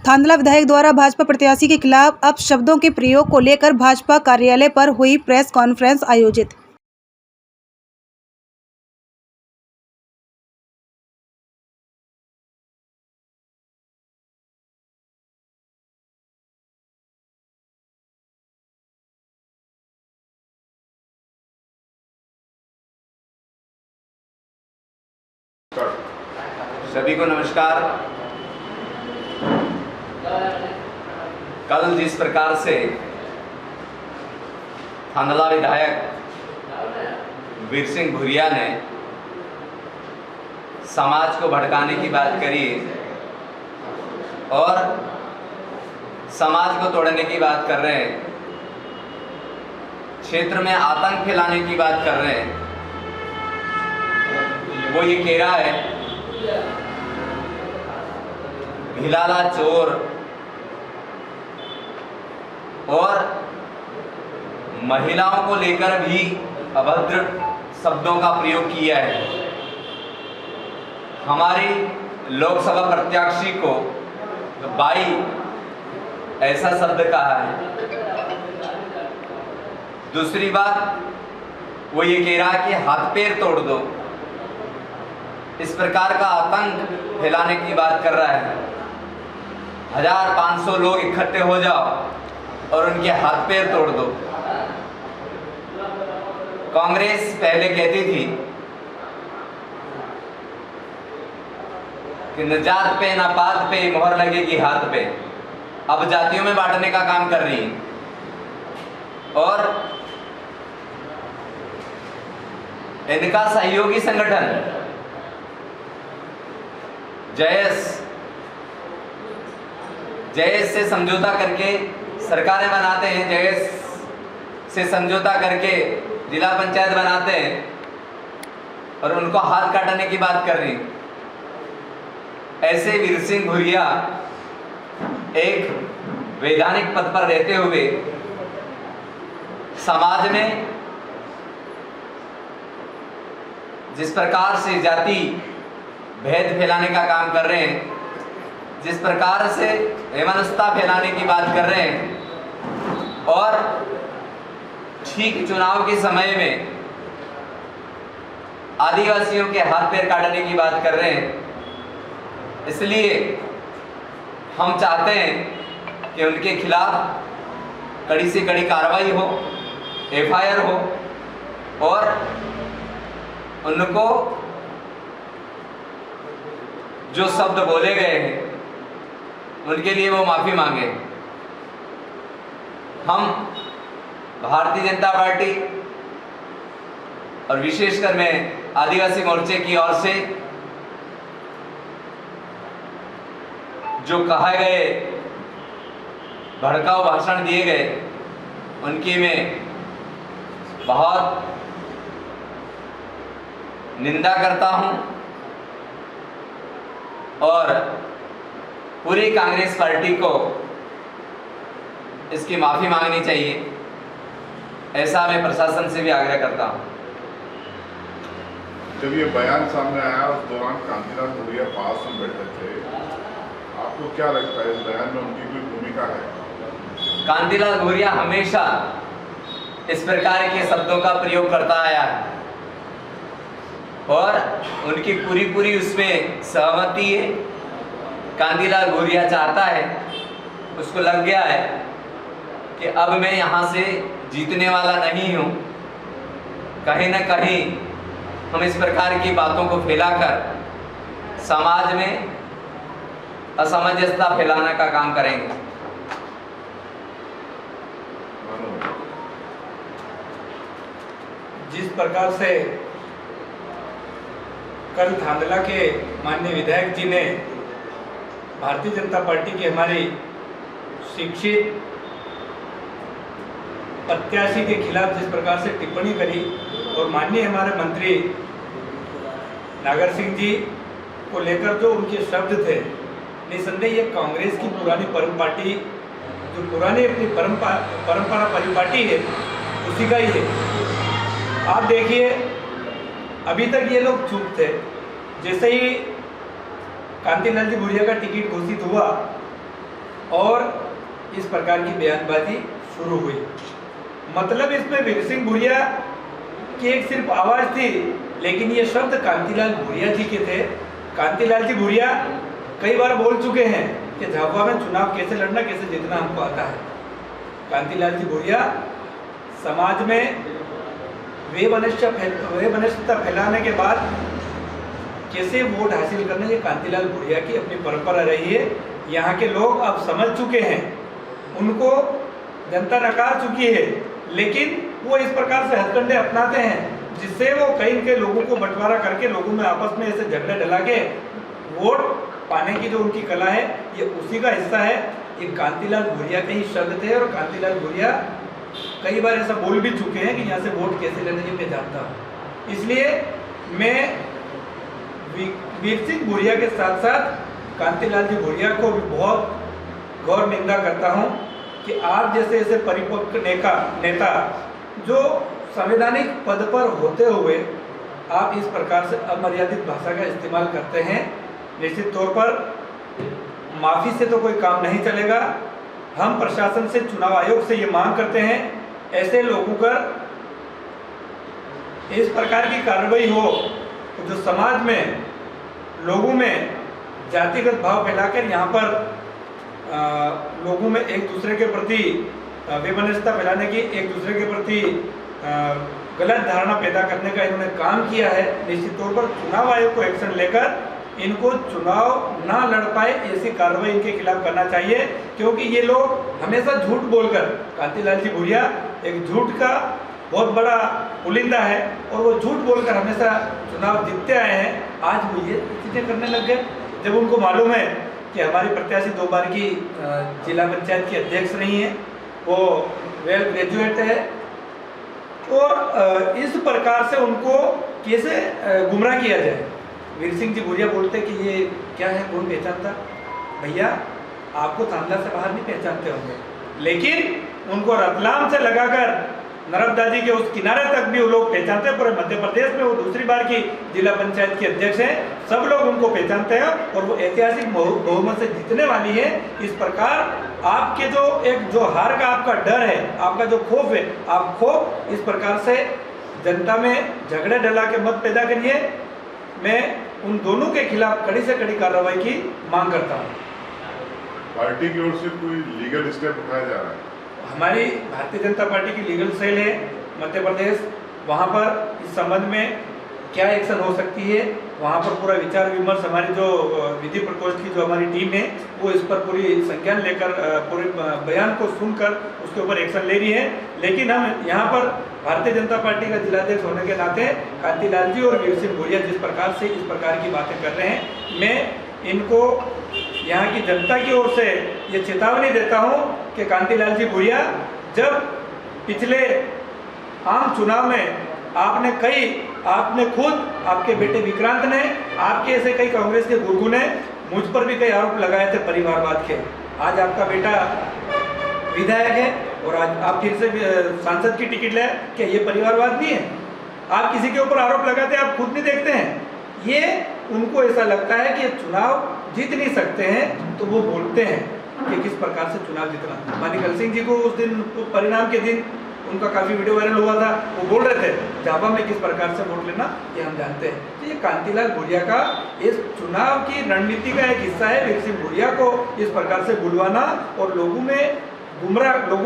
थांदला विधायक द्वारा भाजपा प्रत्याशी के खिलाफ अपशब्दों के प्रयोग को लेकर भाजपा कार्यालय पर हुई प्रेस कॉन्फ्रेंस आयोजित। सभी को नमस्कार। कल जिस प्रकार से थांदला विधायक वीर सिंह भूरिया ने समाज को भड़काने की बात करी और समाज को तोड़ने की बात कर रहे हैं, क्षेत्र में आतंक फैलाने की बात कर रहे हैं, वो ये कह रहा है भिलाला चोर और महिलाओं को लेकर भी अभद्र शब्दों का प्रयोग किया है। हमारी लोकसभा प्रत्याशी को बाई ऐसा शब्द कहा है। दूसरी बात वो ये कह रहा है कि हाथ पैर तोड़ दो, इस प्रकार का आतंक फैलाने की बात कर रहा है। 1500 लोग इकट्ठे हो जाओ और उनके हाथ पैर तोड़ दो। कांग्रेस पहले कहती थी कि न जात पे न पात पे मोहर लगेगी हाथ पे, अब जातियों में बांटने का काम कर रही है। और इनका सहयोगी संगठन जयस से समझौता करके सरकारें बनाते हैं, जयस से समझौता करके जिला पंचायत बनाते हैं और उनको हाथ काटने की बात कर रही। ऐसे वीर सिंह भूरिया एक वैधानिक पद पर रहते हुए समाज में जिस प्रकार से जाति भेद फैलाने का काम कर रहे हैं, जिस प्रकार से हेमनस्ता फैलाने की बात कर रहे हैं और ठीक चुनाव के समय में आदिवासियों के हाथ पैर काटने की बात कर रहे हैं। इसलिए हम चाहते हैं कि उनके खिलाफ कड़ी से कड़ी कार्रवाई हो, एफआईआर हो और उनको जो शब्द बोले गए हैं उनके लिए वो माफी मांगे। हम भारतीय जनता पार्टी और विशेषकर मैं आदिवासी मोर्चे की ओर से जो कहे गए भड़काऊ भाषण दिए गए उनकी मैं बहुत निंदा करता हूं और पूरी कांग्रेस पार्टी को इसकी माफी मांगनी चाहिए, ऐसा मैं प्रशासन से भी आग्रह करता हूं। जब ये बयान सामने आया उस दौरान कांतिलाल भूरिया पास में बैठे थे, आपको क्या लगता है इस बयान में उनकी कोई भूमिका है? कांतिलाल भूरिया हमेशा इस प्रकार के शब्दों का प्रयोग करता आया है और उनकी पूरी उसमें सहमति है। कांतिलाल भूरिया चाहता है, उसको लग गया है कि अब मैं यहाँ से जीतने वाला नहीं हूँ, कहीं ना कहीं हम इस प्रकार की बातों को फैलाकर समाज में असमंजसता फैलाने का काम करेंगे। जिस प्रकार से कल थांदला के माननीय विधायक जी ने भारतीय जनता पार्टी की हमारी शिक्षित प्रत्याशी के खिलाफ जिस प्रकार से टिप्पणी करी और माननीय हमारे मंत्री नागर सिंह जी को लेकर जो उनके शब्द थे, निसंदेह ये कांग्रेस की पुरानी परम पार्टी, जो पुरानी अपनी परंपरा परिपाटी है, उसी का ही है। आप देखिए अभी तक ये लोग चुप थे, जैसे ही कांतिलाल जी भूरिया का टिकट घोषित हुआ और इस प्रकार की बयानबाजी शुरू हुई। मतलब इसमें वीर सिंह भूरिया की एक सिर्फ आवाज़ थी, लेकिन ये शब्द कांतिलाल भूरिया जी के थे। कांतिलाल जी भूरिया कई बार बोल चुके हैं कि झाबुआ में चुनाव कैसे लड़ना, कैसे जीतना हमको आता है। कांतिलाल जी भूरिया समाज में वैमनस्यता फैलाने के बाद कैसे वोट हासिल करना, ये कांतिलाल भूरिया की अपनी परंपरा रही है। यहाँ के लोग अब समझ चुके हैं, उनको जनता नकार चुकी है, लेकिन वो इस प्रकार से हथकंडे अपनाते हैं जिससे वो कई के लोगों को बंटवारा करके लोगों में आपस में ऐसे झगड़े डला के वोट पाने की जो उनकी कला है, ये उसी का हिस्सा है। ये कांतिलाल भूरिया के ही शब्द थे और कांतिलाल भूरिया कई बार ऐसा बोल भी चुके हैं कि यहाँ से वोट कैसे लेने की मैं जानता हूँ। इसलिए मैं वीर सिंह भूरिया के साथ साथ कांतिलाल जी भूरिया को भी बहुत गौर निंदा करता हूँ कि आप जैसे ऐसे परिपक्व नेता जो संवैधानिक पद पर होते हुए आप इस प्रकार से अमर्यादित भाषा का इस्तेमाल करते हैं। निश्चित तौर पर माफ़ी से तो कोई काम नहीं चलेगा। हम प्रशासन से, चुनाव आयोग से ये मांग करते हैं, ऐसे लोगों पर इस प्रकार की कार्रवाई हो जो समाज में लोगों में जातिगत भाव फैलाकर यहाँ पर लोगों में एक दूसरे के प्रति वैमनस्यता फैलाने की, एक दूसरे के प्रति गलत धारणा पैदा करने का इन्होंने काम किया है। निश्चित तौर पर चुनाव आयोग को एक्शन लेकर इनको चुनाव ना लड़ पाए ऐसी कार्रवाई इनके खिलाफ करना चाहिए, क्योंकि ये लोग हमेशा झूठ बोलकर, कांतिलाल जी भूरिया एक झूठ का बहुत बड़ा पुलिंदा है और वो झूठ बोलकर हमेशा चुनाव जीतते आए हैं। आज वो ये चीज़ें करने लग गए जब उनको मालूम है कि हमारी प्रत्याशी 2 बार की जिला पंचायत की अध्यक्ष रही हैं, वो वेल ग्रेजुएट है, और इस प्रकार से उनको कैसे गुमराह किया जाए। वीर सिंह जी भूरिया बोलते कि ये क्या है, कौन पहचानता? भैया आपको थांदला से बाहर नहीं पहचानते होंगे, लेकिन उनको रतलाम से लगाकर नर्मदा जी के उस किनारे तक भी वो लोग पहचानते हैं। पूरे मध्य प्रदेश में वो दूसरी बार की जिला पंचायत की अध्यक्ष हैं, सब लोग उनको पहचानते हैं और वो ऐतिहासिक बहुमत से जीतने वाली है। इस प्रकार आपके जो हार का आपका डर है, आपका जो खौफ है, आप खौफ इस प्रकार से जनता में झगड़े डला के मत पैदा करिए। मैं उन दोनों के खिलाफ कड़ी से कड़ी कार्रवाई की मांग करता हूँ। पार्टी की ओर से कोई लीगल स्टेप उठाया जा रहा है? हमारी भारतीय जनता पार्टी की लीगल सेल है मध्य प्रदेश, वहाँ पर इस संबंध में क्या एक्शन हो सकती है, वहाँ पर पूरा विचार विमर्श, हमारी जो विधि प्रकोष्ठ की जो हमारी टीम है वो इस पर पूरी संज्ञान लेकर पूरे बयान को सुनकर उसके ऊपर एक्शन ले रही है। लेकिन हम यहाँ पर भारतीय जनता पार्टी का जिलाध्यक्ष होने के नाते कांतिलाल जी और वीर सिंह भूरिया जिस प्रकार से इस प्रकार की बातें कर रहे हैं, मैं इनको यहाँ की जनता की ओर से ये चेतावनी देता हूँ कि कांतिलाल जी भूरिया, जब पिछले आम चुनाव में आपने खुद, आपके बेटे विक्रांत ने, आपके ऐसे कई कांग्रेस के गुर्गु ने मुझ पर भी कई आरोप लगाए थे परिवारवाद के। आज आपका बेटा विधायक है और आज आप फिर से सांसद की टिकट ले, क्या ये परिवारवाद नहीं है? आप किसी के ऊपर आरोप लगाते हैं, आप खुद नहीं देखते हैं। ये उनको ऐसा लगता है कि चुनाव जीत नहीं सकते हैं, तो वो बोलते हैं कि किस प्रकार से चुनाव जीतना। मानिकल सिंह जी को उस दिन परिणाम के दिन उनका काफ़ी वीडियो वायरल हुआ था, वो बोल रहे थे झाबुआ में किस प्रकार से वोट लेना ये हम जानते हैं। तो ये कांतिलाल भूरिया का इस चुनाव की रणनीति का एक हिस्सा है, वीर सिंह भूरिया को इस प्रकार से बुलवाना और लोगों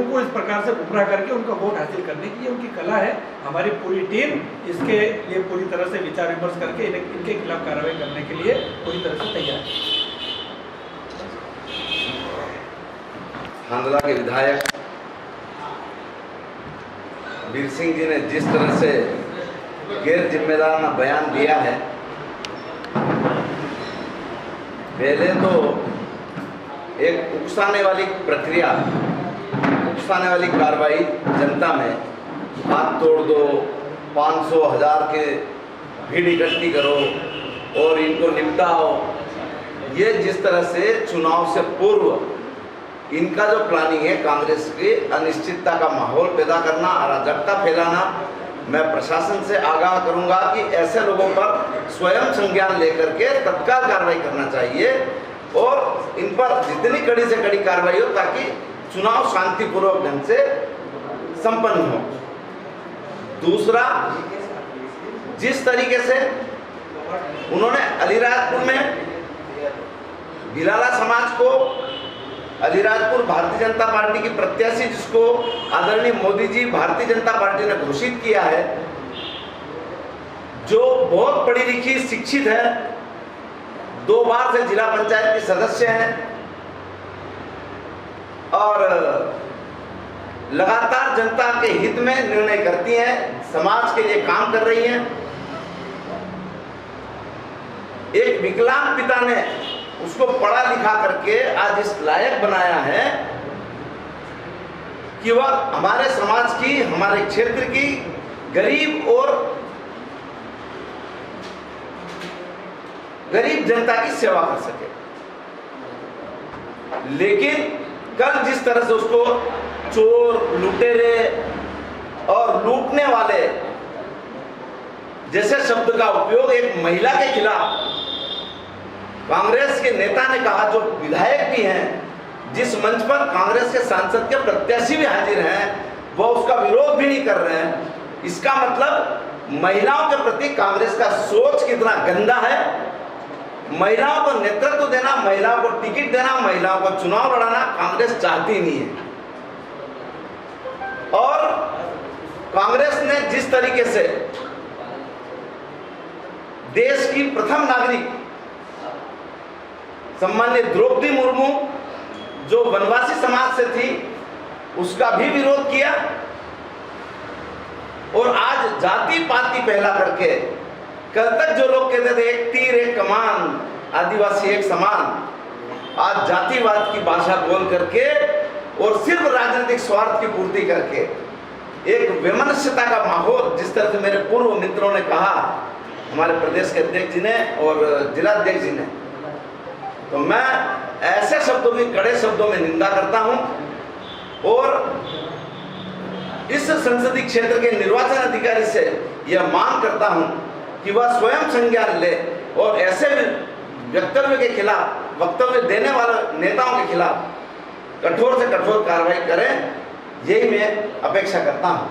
को इस प्रकार से गुमराह करके उनका वोट हासिल करने की ये उनकी कला है। हमारी पूरी टीम इसके लिए पूरी तरह से विचार विमर्श करके इनके खिलाफ कार्रवाई करने के लिए पूरी तरह से तैयार है। थांदला के विधायक वीर सिंह जी ने जिस तरह से गैर जिम्मेदाराना बयान दिया है, पहले तो एक उकसाने वाली प्रक्रिया, उकसाने वाली कार्रवाई जनता में, हाथ तोड़ दो, 500 1000 के भीड़ इकट्ठी करो और इनको निपटाओ, ये जिस तरह से चुनाव से पूर्व इनका जो प्लानिंग है, कांग्रेस की अनिश्चितता का माहौल पैदा करना, अराजकता फैलाना, मैं प्रशासन से आगाह करूंगा कि ऐसे लोगों पर स्वयं संज्ञान लेकर के तत्काल कार्रवाई करना चाहिए। और इन पर जितनी कड़ी से कड़ी कार्रवाई हो ताकि चुनाव शांतिपूर्वक ढंग से संपन्न हो। दूसरा, जिस तरीके से उन्होंने अलीराजपुर में भिलाला समाज को, अलीराजपुर भारतीय जनता पार्टी की प्रत्याशी जिसको आदरणीय मोदी जी भारतीय जनता पार्टी ने घोषित किया है, जो बहुत पढ़ी लिखी शिक्षित है, 2 बार से जिला पंचायत की सदस्य हैं और लगातार जनता के हित में निर्णय करती हैं, समाज के लिए काम कर रही हैं। एक विकलांग पिता ने उसको पढ़ा लिखा करके आज इस लायक बनाया है कि वह हमारे समाज की, हमारे क्षेत्र की गरीब जनता की सेवा कर सके। लेकिन कल जिस तरह से उसको चोर, लुटेरे और लूटने वाले जैसे शब्द का उपयोग एक महिला के खिलाफ कांग्रेस के नेता ने कहा, जो विधायक भी हैं, जिस मंच पर कांग्रेस के सांसद के प्रत्याशी भी हाजिर हैं, वो उसका विरोध भी नहीं कर रहे हैं। इसका मतलब महिलाओं के प्रति कांग्रेस का सोच कितना गंदा है। महिलाओं को नेतृत्व देना, महिलाओं को टिकट देना, महिलाओं को चुनाव लड़ाना कांग्रेस चाहती नहीं है। और कांग्रेस ने जिस तरीके से देश की प्रथम नागरिक सम्मानित द्रौपदी मुर्मू जो वनवासी समाज से थी, उसका भी विरोध किया और आज जाति पाति पहला करके, कल तक जो लोग कहते थे एक तीर एक कमान, आदिवासी एक समान, आज जातिवाद की भाषा बोल करके और सिर्फ राजनीतिक स्वार्थ की पूर्ति करके एक वैमनस्यता का माहौल, जिस तरह से मेरे पूर्व मित्रों ने कहा, हमारे प्रदेश के अध्यक्ष जी ने और जिलाध्यक्ष जी ने, तो मैं ऐसे शब्दों की कड़े शब्दों में निंदा करता हूं और इस संसदीय क्षेत्र के निर्वाचन अधिकारी से यह मांग करता हूं कि वह स्वयं संज्ञान ले और ऐसे वक्तव्य के खिलाफ, वक्तव्य देने वाले नेताओं के खिलाफ कठोर से कठोर कार्रवाई करें, यही मैं अपेक्षा करता हूं।